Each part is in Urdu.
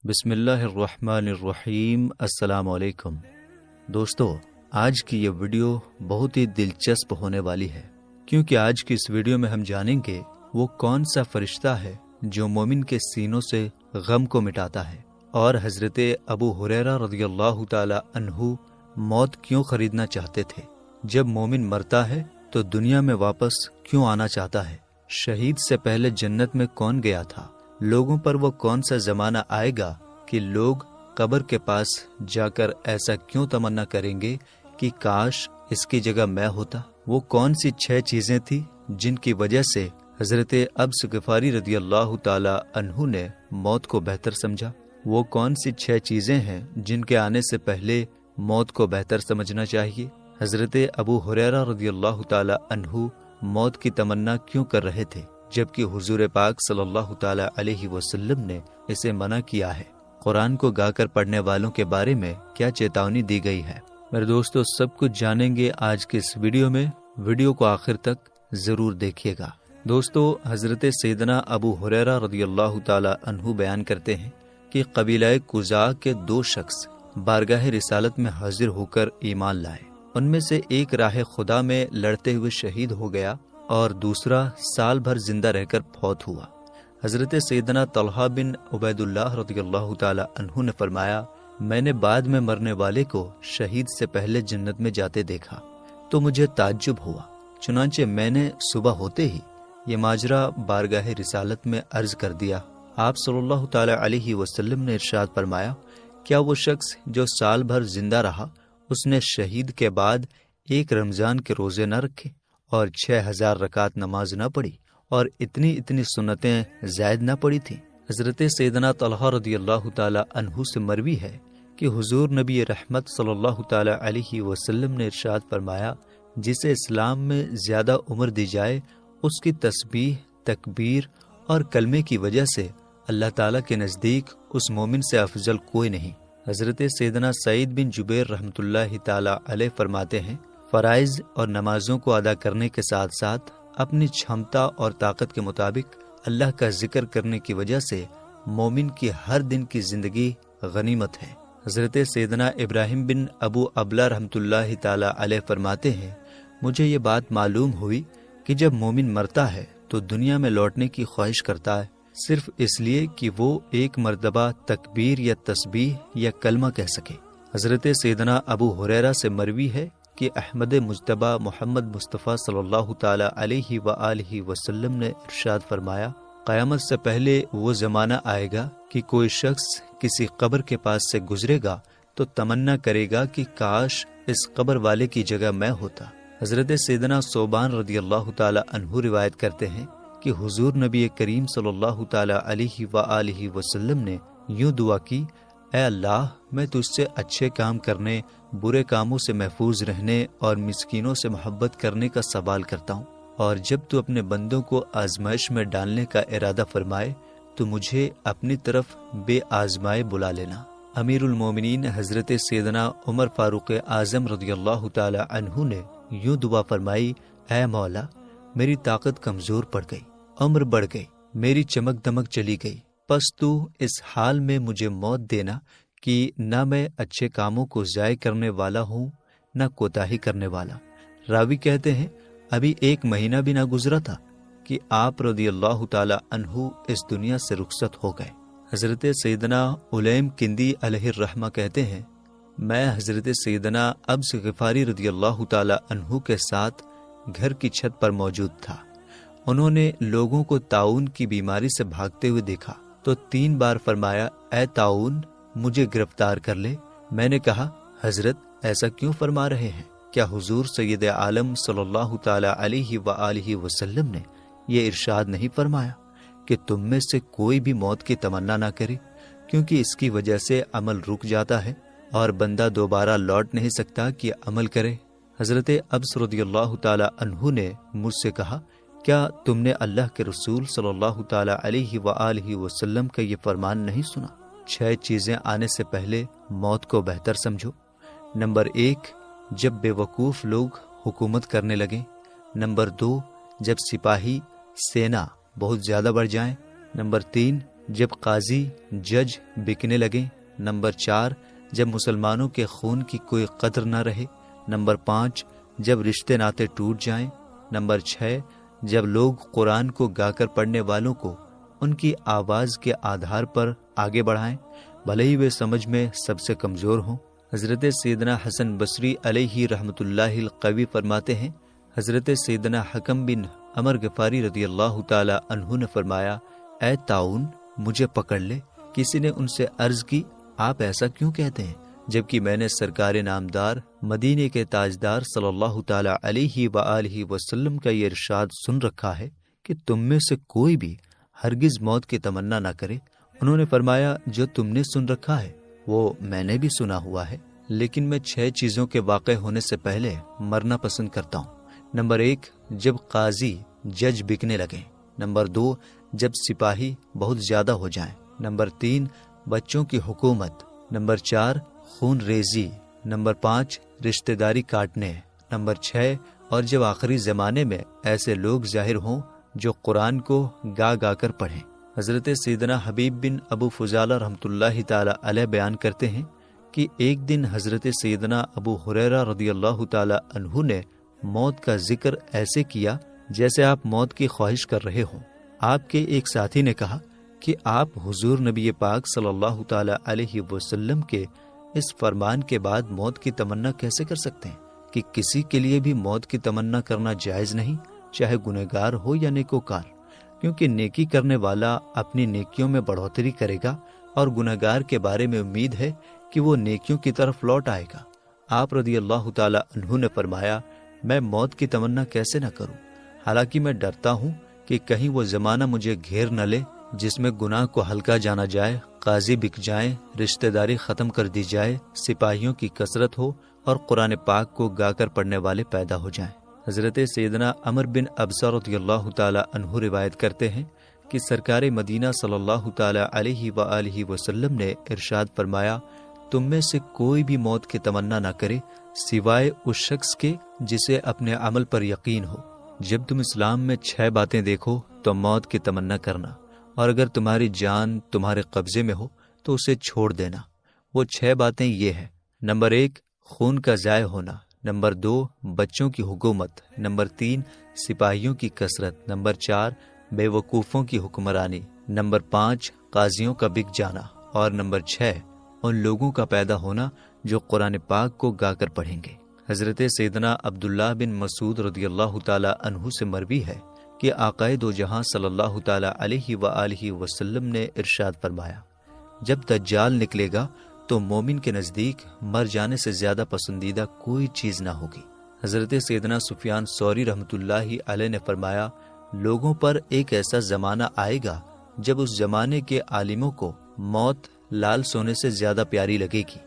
بسم اللہ الرحمن الرحیم۔ السلام علیکم دوستو، آج کی یہ ویڈیو بہت ہی دلچسپ ہونے والی ہے، کیونکہ آج کی اس ویڈیو میں ہم جانیں گے وہ کون سا فرشتہ ہے جو مومن کے سینوں سے غم کو مٹاتا ہے، اور حضرت ابو ہریرہ رضی اللہ تعالی عنہ موت کیوں خریدنا چاہتے تھے۔ جب مومن مرتا ہے تو دنیا میں واپس کیوں آنا چاہتا ہے، شہید سے پہلے جنت میں کون گیا تھا، لوگوں پر وہ کون سا زمانہ آئے گا کہ لوگ قبر کے پاس جا کر ایسا کیوں تمنا کریں گے کہ کاش اس کی جگہ میں ہوتا، وہ کون سی 6 چیزیں تھی جن کی وجہ سے حضرت ابس غفاری رضی اللہ تعالی عنہ نے موت کو بہتر سمجھا، وہ کون سی 6 چیزیں ہیں جن کے آنے سے پہلے موت کو بہتر سمجھنا چاہیے، حضرت ابو ہریرہ رضی اللہ تعالی عنہ موت کی تمنا کیوں کر رہے تھے جبکہ حضور پاک صلی اللہ تعالی علیہ وسلم نے اسے منع کیا ہے، قرآن کو گا کر پڑھنے والوں کے بارے میں کیا چیتاونی دی گئی ہے۔ میرے دوستو، سب کچھ جانیں گے آج کے اس ویڈیو میں، ویڈیو کو آخر تک ضرور دیکھیے گا۔ دوستو، حضرت سیدنا ابو ہریرہ رضی اللہ تعالی عنہ بیان کرتے ہیں کہ قبیلہ قزاع کے 2 شخص بارگاہ رسالت میں حاضر ہو کر ایمان لائے، ان میں سے ایک راہ خدا میں لڑتے ہوئے شہید ہو گیا اور دوسرا سال بھر زندہ رہ کر فوت ہوا۔ حضرت سیدنا طلحہ بن عبید اللہ رضی اللہ تعالی عنہ نے فرمایا، میں نے بعد میں مرنے والے کو شہید سے پہلے جنت میں جاتے دیکھا تو مجھے تعجب ہوا، چنانچہ میں نے صبح ہوتے ہی یہ ماجرا بارگاہ رسالت میں عرض کر دیا۔ آپ صلی اللہ تعالی علیہ وسلم نے ارشاد فرمایا، کیا وہ شخص جو سال بھر زندہ رہا اس نے شہید کے بعد ایک رمضان کے روزے نہ رکھے اور 6000 رکعت نماز نہ پڑھی اور اتنی سنتیں زائد نہ پڑھی تھی؟ حضرت سیدنا طلحہ رضی اللہ تعالی عنہ سے مروی ہے کہ حضور نبی رحمت صلی اللہ تعالی علیہ وسلم نے ارشاد فرمایا، جسے اسلام میں زیادہ عمر دی جائے اس کی تسبیح، تکبیر اور کلمے کی وجہ سے اللہ تعالی کے نزدیک اس مومن سے افضل کوئی نہیں۔ حضرت سیدنا سعید بن جبیر رحمۃ اللہ تعالی علیہ فرماتے ہیں، فرائض اور نمازوں کو ادا کرنے کے ساتھ ساتھ اپنی چھمتا اور طاقت کے مطابق اللہ کا ذکر کرنے کی وجہ سے مومن کی ہر دن کی زندگی غنیمت ہے۔ حضرت سیدنا ابراہیم بن ابو ابلا رحمۃ اللہ تعالی علیہ فرماتے ہیں، مجھے یہ بات معلوم ہوئی کہ جب مومن مرتا ہے تو دنیا میں لوٹنے کی خواہش کرتا ہے، صرف اس لیے کہ وہ ایک مرتبہ تکبیر یا تسبیح یا کلمہ کہہ سکے۔ حضرت سیدنا ابو ہریرہ سے مروی ہے کہ احمد مجتبی محمد مصطفیٰ صلی اللہ تعالی علیہ وآلہ وسلم نے ارشاد فرمایا، قیامت سے پہلے وہ زمانہ آئے گا کہ کوئی شخص کسی قبر کے پاس سے گزرے گا تو تمنا کرے گا کہ کاش اس قبر والے کی جگہ میں ہوتا۔ حضرت سیدنا ثوبان رضی اللہ تعالی عنہ روایت کرتے ہیں کہ حضور نبی کریم صلی اللہ تعالی علیہ وآلہ وسلم نے یوں دعا کی، اے اللہ، میں تجھ سے اچھے کام کرنے، برے کاموں سے محفوظ رہنے اور مسکینوں سے محبت کرنے کا سوال کرتا ہوں، اور جب تو اپنے بندوں کو آزمائش میں ڈالنے کا ارادہ فرمائے تو مجھے اپنی طرف بے آزمائے بلا لینا۔ امیر المومنین حضرت سیدنا عمر فاروق اعظم رضی اللہ تعالی عنہ نے یوں دعا فرمائی، اے مولا، میری طاقت کمزور پڑ گئی، عمر بڑھ گئی، میری چمک دمک چلی گئی، پس تو اس حال میں مجھے موت دینا کہ نہ میں اچھے کاموں کو ضائع کرنے والا ہوں نہ کوتاہی کرنے والا۔ راوی کہتے ہیں، ابھی 1 مہینہ بھی نہ گزرا تھا کہ آپ رضی اللہ تعالی عنہ اس دنیا سے رخصت ہو گئے۔ حضرت سیدنا علیم کندی علیہ الرحمہ کہتے ہیں، میں حضرت سیدنا ابس غفاری رضی اللہ تعالی عنہ کے ساتھ گھر کی چھت پر موجود تھا۔ انہوں نے لوگوں کو طاعون کی بیماری سے بھاگتے ہوئے دیکھا تو 3 بار فرمایا، اے طاعون، مجھے گرفتار کر لے۔ میں نے کہا، حضرت ایسا کیوں فرما رہے ہیں؟ کیا حضور سید عالم صلی اللہ تعالی علیہ وآلہ وسلم نے یہ ارشاد نہیں فرمایا کہ تم میں سے کوئی بھی موت کی تمنا نہ کرے، کیونکہ اس کی وجہ سے عمل رک جاتا ہے اور بندہ دوبارہ لوٹ نہیں سکتا کہ عمل کرے۔ حضرت ابس رضی اللہ تعالی عنہ نے مجھ سے کہا، کیا تم نے اللہ کے رسول صلی اللہ تعالی علیہ وآلہ وسلم کا یہ فرمان نہیں سنا؟ 6 چیزیں آنے سے پہلے موت کو بہتر سمجھو۔ نمبر 1، جب بے وقوف لوگ حکومت کرنے لگیں۔ نمبر 2، جب سپاہی سینا بہت زیادہ بڑھ جائیں۔ نمبر 3، جب قاضی جج بکنے لگیں۔ نمبر 4 جب مسلمانوں کے خون کی کوئی قدر نہ رہے۔ نمبر 5 جب رشتے ناطے ٹوٹ جائیں۔ نمبر 6 جب لوگ قرآن کو گا کر پڑھنے والوں کو ان کی آواز کے آدھار پر آگے بڑھائیں، بھلے ہی وہ سمجھ میں سب سے کمزور ہوں۔ حضرت سیدنا حسن بصری علیہ رحمۃ اللہ القوی فرماتے ہیں، حضرت سیدنا حکم بن عمر غفاری رضی اللہ تعالی عنہ نے فرمایا، اے طاعون مجھے پکڑ لے۔ کسی نے ان سے عرض کی، آپ ایسا کیوں کہتے ہیں جبکہ میں نے سرکار نامدار مدینے کے تاجدار صلی اللہ تعالی علیہ وآلہ وسلم کا یہ ارشاد سن رکھا ہے کہ تم میں سے کوئی بھی ہرگز موت کی تمنا نہ کرے۔ انہوں نے فرمایا، جو تم نے سن رکھا ہے وہ میں نے بھی سنا ہوا ہے، لیکن میں 6 چیزوں کے واقع ہونے سے پہلے مرنا پسند کرتا ہوں۔ نمبر 1 جب قاضی جج بکنے لگیں۔ نمبر 2 جب سپاہی بہت زیادہ ہو جائیں۔ نمبر 3 بچوں کی حکومت۔ نمبر 4 خون ریزی۔ نمبر 5 رشتہ داری کاٹنے۔ نمبر 6 اور جب آخری زمانے میں ایسے لوگ ظاہر ہوں جو قرآن کو گا گا کر پڑھیں۔ حضرت سیدنا حبیب بن ابو فضالہ رحمۃ اللہ تعالی علیہ بیان کرتے ہیں کہ ایک دن حضرت سیدنا ابو ہریرہ رضی اللہ تعالی عنہ نے موت کا ذکر ایسے کیا جیسے آپ موت کی خواہش کر رہے ہوں۔ آپ کے ایک ساتھی نے کہا کہ آپ حضور نبی پاک صلی اللہ تعالی علیہ وسلم کے اس فرمان کے بعد موت کی تمنا کیسے کر سکتے ہیں کہ کسی کے لیے بھی موت کی تمنا کرنا جائز نہیں، چاہے گنہگار ہو یا نیکوکار، کیونکہ نیکی کرنے والا اپنی نیکیوں میں بڑھوتری کرے گا اور گنہگار کے بارے میں امید ہے کہ وہ نیکیوں کی طرف لوٹ آئے گا۔ آپ رضی اللہ تعالی عنہ نے فرمایا، میں موت کی تمنا کیسے نہ کروں، حالانکہ میں ڈرتا ہوں کہ کہیں وہ زمانہ مجھے گھیر نہ لے جس میں گناہ کو ہلکا جانا جائے، قاضی بک جائیں، رشتہ داری ختم کر دی جائے، سپاہیوں کی کثرت ہو اور قرآن پاک کو گا کر پڑھنے والے پیدا ہو جائیں۔ حضرت سیدنا عمر بن ابسہ رضی اللہ تعالی عنہ روایت کرتے ہیں کہ سرکار مدینہ صلی اللہ تعالی علیہ وآلہ وسلم نے ارشاد فرمایا، تم میں سے کوئی بھی موت کی تمنا نہ کرے سوائے اس شخص کے جسے اپنے عمل پر یقین ہو۔ جب تم اسلام میں 6 باتیں دیکھو تو موت کی تمنا کرنا، اور اگر تمہاری جان تمہارے قبضے میں ہو تو اسے چھوڑ دینا۔ وہ 6 باتیں یہ ہیں۔ نمبر 1 خون کا ضائع ہونا۔ نمبر 2 بچوں کی حکومت۔ نمبر 3 سپاہیوں کی کثرت۔ نمبر 4 بے وقوفوں کی حکمرانی۔ نمبر 5 قاضیوں کا بک جانا۔ اور نمبر 6 ان لوگوں کا پیدا ہونا جو قرآن پاک کو گا کر پڑھیں گے۔ حضرت سیدنا عبداللہ بن مسعود رضی اللہ تعالی عنہ سے مروی ہے کہ آقائے دو جہاں صلی اللہ تعالی علیہ وآلہ وسلم نے ارشاد فرمایا، جب دجال نکلے گا تو مومن کے نزدیک مر جانے سے زیادہ پسندیدہ کوئی چیز نہ ہوگی۔ حضرت سیدنا سفیان ثوری رحمۃ اللہ علیہ نے فرمایا، لوگوں پر ایک ایسا زمانہ آئے گا جب اس زمانے کے عالموں کو موت لال سونے سے زیادہ پیاری لگے گی۔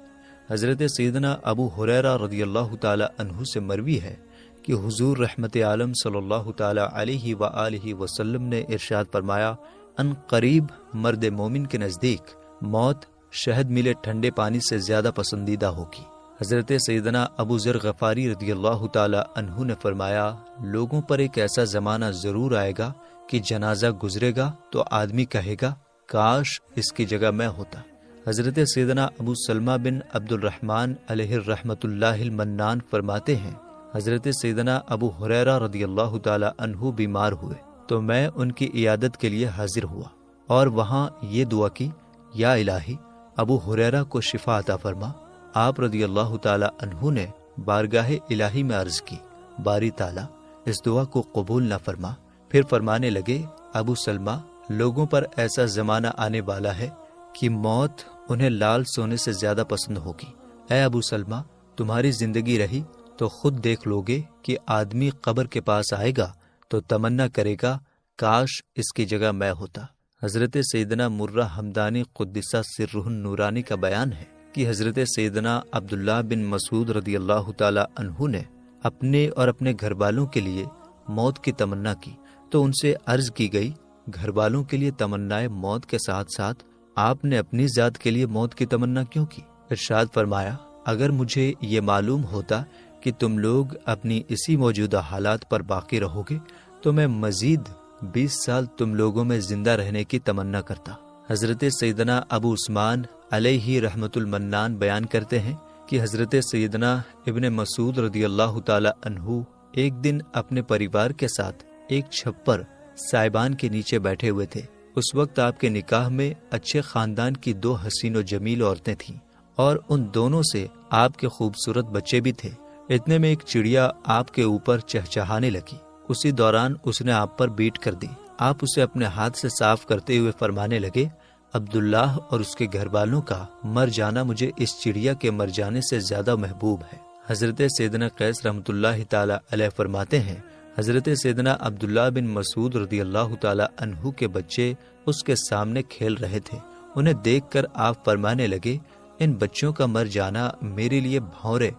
حضرت سیدنا ابو ہریرہ رضی اللہ تعالی عنہ سے مروی ہے کہ حضور رحمت عالم صلی اللہ تعالی علیہ وآلہ وسلم نے ارشاد فرمایا، ان قریب مرد مومن کے نزدیک موت شہد ملے ٹھنڈے پانی سے زیادہ پسندیدہ ہوگی۔ حضرت سیدنا ابو ذر غفاری رضی اللہ تعالی عنہ نے فرمایا، لوگوں پر ایک ایسا زمانہ ضرور آئے گا کہ جنازہ گزرے گا تو آدمی کہے گا، کاش اس کی جگہ میں ہوتا۔ حضرت سیدنا ابو سلمہ بن عبد الرحمن علیہ الرحمۃ اللہ المنان فرماتے ہیں، حضرت سیدنا ابو ہریرہ رضی اللہ تعالی عنہ بیمار ہوئے تو میں ان کی عیادت کے لیے حاضر ہوا اور وہاں یہ دعا کی، یا الہی ابو ہریرہ کو شفا عطا فرما۔ آپ رضی اللہ تعالی عنہ نے بارگاہ الہی میں عرض کی، باری تعالی اس دعا کو قبول نہ فرما۔ پھر فرمانے لگے، ابو سلمہ، لوگوں پر ایسا زمانہ آنے والا ہے کہ موت انہیں لال سونے سے زیادہ پسند ہوگی۔ اے ابو سلمہ، تمہاری زندگی رہی تو خود دیکھ لوگے کہ آدمی قبر کے پاس آئے گا تو تمنا کرے گا، کاش اس کی جگہ میں ہوتا۔ حضرت سیدنا مرہ حمدانی قدسہ سرہ النورانی کا بیان ہے کہ حضرت سیدنا عبداللہ بن مسعود رضی اللہ تعالی عنہ نے اپنے اور اپنے گھر والوں کے لیے موت کی تمنا کی تو ان سے عرض کی گئی، گھر والوں کے لیے تمنائے موت کے ساتھ ساتھ آپ نے اپنی ذات کے لیے موت کی تمنا کیوں کی؟ ارشاد فرمایا، اگر مجھے یہ معلوم ہوتا کہ تم لوگ اپنی اسی موجودہ حالات پر باقی رہو گے تو میں مزید 20 سال تم لوگوں میں زندہ رہنے کی تمنا کرتا۔ حضرت سیدنا ابو عثمان علیہ رحمت المنان بیان کرتے ہیں کہ حضرت سیدنا ابن مسعود رضی اللہ تعالی عنہ ایک دن اپنے پریوار کے ساتھ ایک چھپر سائبان کے نیچے بیٹھے ہوئے تھے۔ اس وقت آپ کے نکاح میں اچھے خاندان کی 2 حسین و جمیل عورتیں تھیں اور ان دونوں سے آپ کے خوبصورت بچے بھی تھے۔ اتنے میں ایک چڑیا آپ کے اوپر چہچہانے لگی۔ اسی دوران اس نے آپ پر بیٹ کر دی۔ آپ اسے اپنے ہاتھ سے صاف کرتے ہوئے فرمانے لگے، عبداللہ اور اس کے گھر والوں کا مر جانا مجھے اس چڑیا کے مر جانے سے زیادہ محبوب ہے۔ حضرت سیدنا قیس رحمۃ اللہ تعالی علیہ فرماتے ہیں، حضرت سیدنا عبداللہ بن مسعود رضی اللہ تعالی عنہ کے بچے اس کے سامنے کھیل رہے تھے۔ انہیں دیکھ کر آپ فرمانے لگے، ان بچوں کا مر جانا میرے لیے بھونرے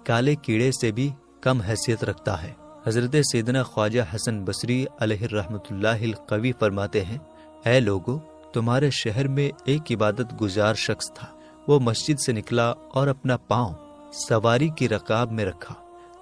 کالے کیڑے سے بھی کم حیثیت رکھتا ہے۔ حضرت سیدنا خواجہ حسن بصری علیہ رحمۃ اللہ القوی فرماتے ہیں، اے لوگو، تمہارے شہر میں ایک عبادت گزار شخص تھا۔ وہ مسجد سے نکلا اور اپنا پاؤں سواری کی رکاب میں رکھا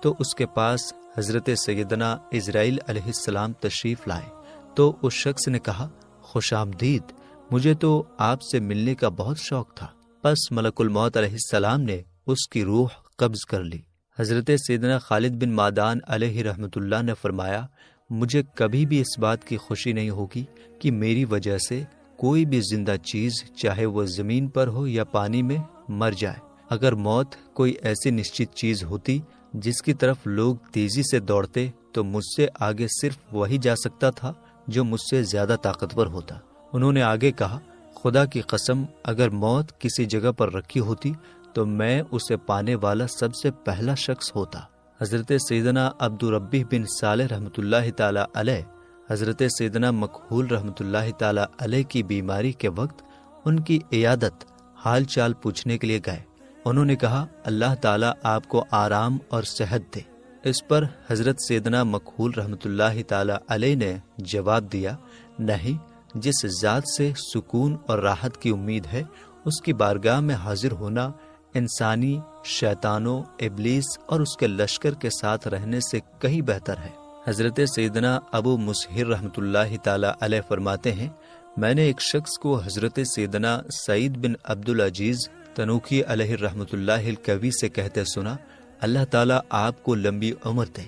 تو اس کے پاس حضرت سیدنا اسرائیل علیہ السلام تشریف لائے تو اس شخص نے کہا، خوش آمدید، مجھے تو آپ سے ملنے کا بہت شوق تھا۔ پس ملک الموت علیہ السلام نے اس کی روح قبض کر لی۔ حضرت سیدنا خالد بن معدان علیہ رحمۃ اللہ نے فرمایا، مجھے کبھی بھی اس بات کی خوشی نہیں ہوگی کہ میری وجہ سے کوئی بھی زندہ چیز، چاہے وہ زمین پر ہو یا پانی میں، مر جائے۔ اگر موت کوئی ایسی نشچت چیز ہوتی جس کی طرف لوگ تیزی سے دوڑتے تو مجھ سے آگے صرف وہی جا سکتا تھا جو مجھ سے زیادہ طاقتور ہوتا۔ انہوں نے آگے کہا، خدا کی قسم، اگر موت کسی جگہ پر رکھی ہوتی تو میں اسے پانے والا سب سے پہلا شخص ہوتا۔ حضرت سیدنا عبدالربی بن صالح رحمۃ اللہ تعالی علیہ حضرت سیدنا مکحول رحمۃ اللہ تعالی علیہ کی بیماری کے وقت ان کی عیادت حال چال پوچھنے کے لیے گئے۔ انہوں نے کہا، اللہ تعالیٰ آپ کو آرام اور صحت دے۔ اس پر حضرت سیدنا مکحول رحمۃ اللہ تعالی علیہ نے جواب دیا، نہیں، جس ذات سے سکون اور راحت کی امید ہے اس کی بارگاہ میں حاضر ہونا انسانی شیطانوں، ابلیس اور اس کے لشکر کے ساتھ رہنے سے کہیں بہتر ہے۔ حضرت سیدنا ابو مسہر رحمۃ اللہ تعالی علیہ فرماتے ہیں، میں نے ایک شخص کو حضرت سیدنا سعید بن عبدالعزیز تنوخی علیہ رحمۃ اللہ القوی سے کہتے سنا، اللہ تعالیٰ آپ کو لمبی عمر دے۔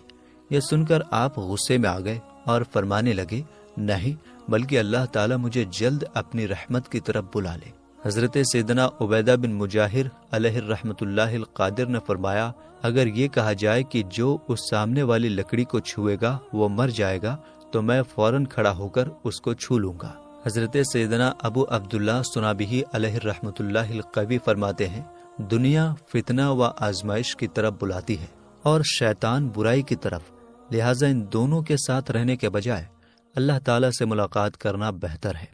یہ سن کر آپ غصے میں آ گئے اور فرمانے لگے، نہیں، بلکہ اللہ تعالیٰ مجھے جلد اپنی رحمت کی طرف بلا لے۔ حضرت سیدنا عبیدہ بن مجاہر علیہ رحمۃ اللہ القادر نے فرمایا، اگر یہ کہا جائے کہ جو اس سامنے والی لکڑی کو چھوئے گا وہ مر جائے گا تو میں فوراً کھڑا ہو کر اس کو چھو لوں گا۔ حضرت سیدنا ابو عبداللہ سنابحی علیہ رحمۃ اللہ القوی فرماتے ہیں، دنیا فتنہ و آزمائش کی طرف بلاتی ہے اور شیطان برائی کی طرف، لہٰذا ان دونوں کے ساتھ رہنے کے بجائے اللہ تعالیٰ سے ملاقات کرنا بہتر ہے۔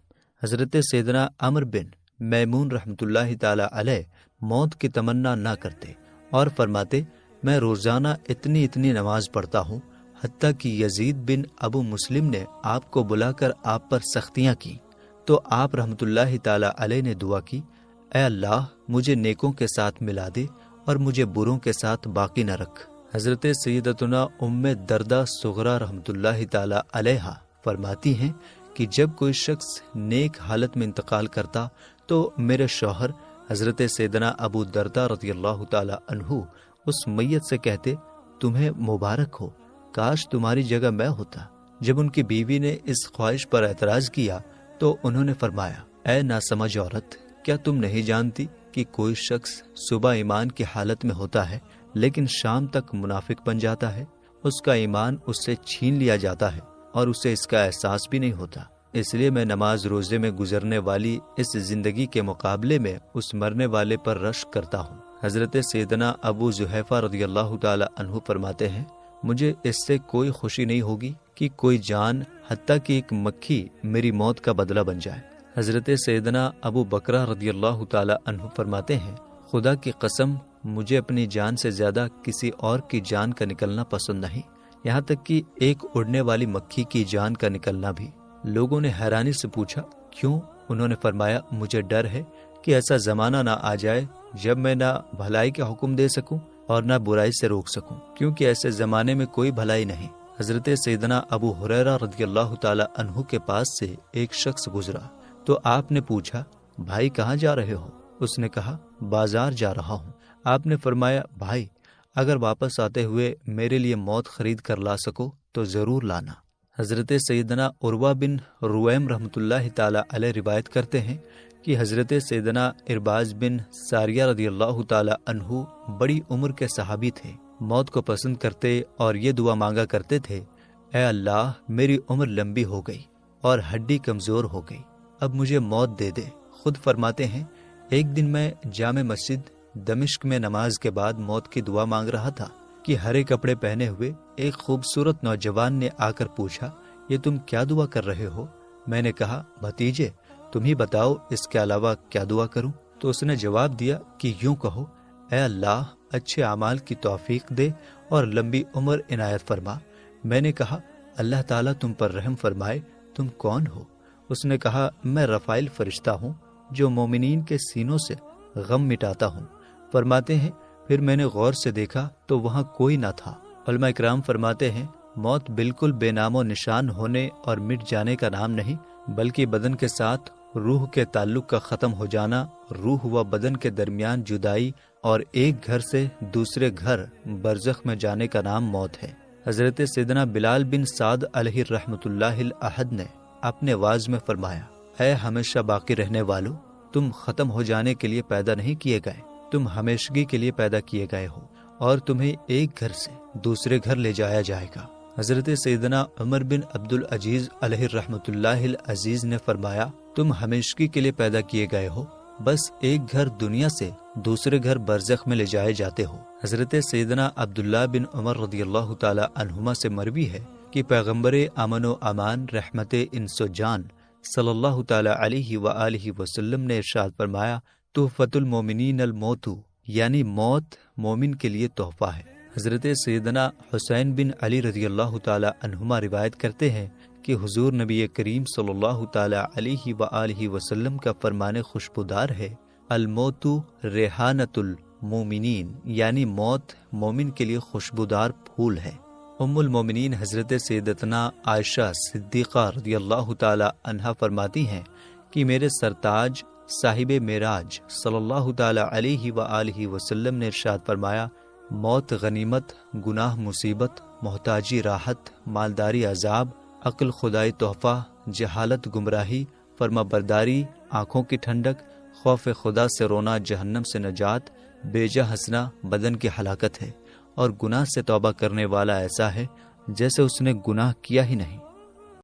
حضرت سیدنا عمر بن میمون رحمۃ اللہ تعالی علیہ موت کی تمنا نہ کرتے اور فرماتے، میں روزانہ اتنی نماز پڑھتا ہوں، حتیٰ کہ یزید بن ابو مسلم نے آپ کو بلا کر آپ پر سختیاں کی تو آپ رحمۃ اللہ تعالی علیہ نے دعا کی، اے اللہ، مجھے نیکوں کے ساتھ ملا دے اور مجھے بروں کے ساتھ باقی نہ رکھ۔ حضرت سیدتنا ام دردہ صغرا رحمۃ اللہ تعالی علیہ فرماتی ہیں کہ جب کوئی شخص نیک حالت میں انتقال کرتا تو میرے شوہر حضرت سیدنا ابو دردہ رضی اللہ تعالی عنہ اس میت سے کہتے، تمہیں مبارک ہو، کاش تمہاری جگہ میں ہوتا۔ جب ان کی بیوی نے اس خواہش پر اعتراض کیا تو انہوں نے فرمایا، اے ناسمجھ عورت، کیا تم نہیں جانتی کہ کوئی شخص صبح ایمان کی حالت میں ہوتا ہے لیکن شام تک منافق بن جاتا ہے، اس کا ایمان اس سے چھین لیا جاتا ہے اور اسے اس کا احساس بھی نہیں ہوتا۔ اس لیے میں نماز روزے میں گزرنے والی اس زندگی کے مقابلے میں اس مرنے والے پر رشک کرتا ہوں۔ حضرت سیدنا ابو زحیفہ رضی اللہ تعالی عنہ فرماتے ہیں، مجھے اس سے کوئی خوشی نہیں ہوگی کہ کوئی جان، حتیٰ کہ ایک مکھی، میری موت کا بدلہ بن جائے۔ حضرت سیدنا ابو بکرہ رضی اللہ تعالی عنہ فرماتے ہیں، خدا کی قسم، مجھے اپنی جان سے زیادہ کسی اور کی جان کا نکلنا پسند نہیں، یہاں تک کہ ایک اڑنے والی مکھی کی جان کا نکلنا بھی۔ لوگوں نے حیرانی سے پوچھا، کیوں؟ انہوں نے فرمایا، مجھے ڈر ہے کہ ایسا زمانہ نہ آ جائے جب میں نہ بھلائی کا حکم دے سکوں اور نہ برائی سے روک سکوں، کیونکہ ایسے زمانے میں کوئی بھلائی نہیں۔ حضرت سیدنا ابو ہریرہ رضی اللہ تعالی عنہ کے پاس سے ایک شخص گزرا تو آپ نے پوچھا بھائی کہاں جا رہے ہو؟ اس نے کہا بازار جا رہا ہوں۔ آپ نے فرمایا بھائی اگر واپس آتے ہوئے میرے لیے موت خرید کر لا سکو تو ضرور لانا۔ حضرت سیدنا عروہ بن رویم رحمۃ اللہ تعالی علیہ روایت کرتے ہیں کہ حضرت سیدنا ارباز بن ساریہ رضی اللہ تعالی عنہ بڑی عمر کے صحابی تھے، موت کو پسند کرتے اور یہ دعا مانگا کرتے تھے، اے اللہ میری عمر لمبی ہو گئی اور ہڈی کمزور ہو گئی، اب مجھے موت دے دے۔ خود فرماتے ہیں ایک دن میں جامع مسجد دمشق میں نماز کے بعد موت کی دعا مانگ رہا تھا کہ ہرے کپڑے پہنے ہوئے ایک خوبصورت نوجوان نے آ کر پوچھا یہ تم کیا دعا کر رہے ہو؟ میں نے کہا بھتیجے تم ہی بتاؤ اس کے علاوہ کیا دعا کروں؟ تو اس نے جواب دیا کہ یوں کہو، اے اللہ اچھے اعمال کی توفیق دے اور لمبی عمر عنایت فرما۔ میں نے کہا اللہ تعالیٰ تم پر رحم فرمائے، تم کون ہو؟ اس نے کہا میں رفائل فرشتہ ہوں جو مومنین کے سینوں سے غم مٹاتا ہوں۔ فرماتے ہیں پھر میں نے غور سے دیکھا تو وہاں کوئی نہ تھا۔ علماء اکرام فرماتے ہیں موت بالکل بے نام و نشان ہونے اور مٹ جانے کا نام نہیں، بلکہ بدن کے ساتھ روح کے تعلق کا ختم ہو جانا، روح و بدن کے درمیان جدائی اور ایک گھر سے دوسرے گھر برزخ میں جانے کا نام موت ہے۔ حضرت سیدنا بلال بن سعد علیہ رحمۃ اللہ الاحد نے اپنے واعظ میں فرمایا، اے ہمیشہ باقی رہنے والو، تم ختم ہو جانے کے لیے پیدا نہیں کیے گئے، تم ہمیشگی کے لیے پیدا کیے گئے ہو اور تمہیں ایک گھر سے دوسرے گھر لے جایا جائے گا۔ حضرت سیدنا عمر بن عبد العزیز علیہ رحمۃ اللہ العزیز نے فرمایا تم ہمیشگی کے لیے پیدا کیے گئے ہو، بس ایک گھر دنیا سے دوسرے گھر برزخ میں لے جائے جاتے ہو۔ حضرت سیدنا عبداللہ بن عمر رضی اللہ تعالی عنہما سے مروی ہے کہ پیغمبر امن و امان رحمت انس و جان صلی اللہ تعالی علیہ وآلہ وسلم نے ارشاد فرمایا تحفۃ المومنین الموت، یعنی موت مومن کے لیے تحفہ ہے۔ حضرت سیدنا حسین بن علی رضی اللہ تعالی عنہما روایت کرتے ہیں کہ حضور نبی کریم صلی اللہ تعالی علیہ وآلہ وسلم کا فرمان خوشبودار ہے الموت ریحانۃ المومنین، یعنی موت مومن کے لیے خوشبودار پھول ہے۔ ام المومنین حضرت سیدتنا عائشہ صدیقہ رضی اللہ تعالی عنہا فرماتی ہیں کہ میرے سرتاج صاحب معراج صلی اللہ تعالی علیہ وآلہ وسلم نے ارشاد فرمایا موت غنیمت، گناہ مصیبت، محتاجی راحت، مالداری عذاب، عقل خدائی تحفہ، جہالت گمراہی، فرما برداری آنکھوں کی ٹھنڈک، خوف خدا سے رونا جہنم سے نجات، بیجا ہنسنا بدن کی ہلاکت ہے، اور گناہ سے توبہ کرنے والا ایسا ہے جیسے اس نے گناہ کیا ہی نہیں۔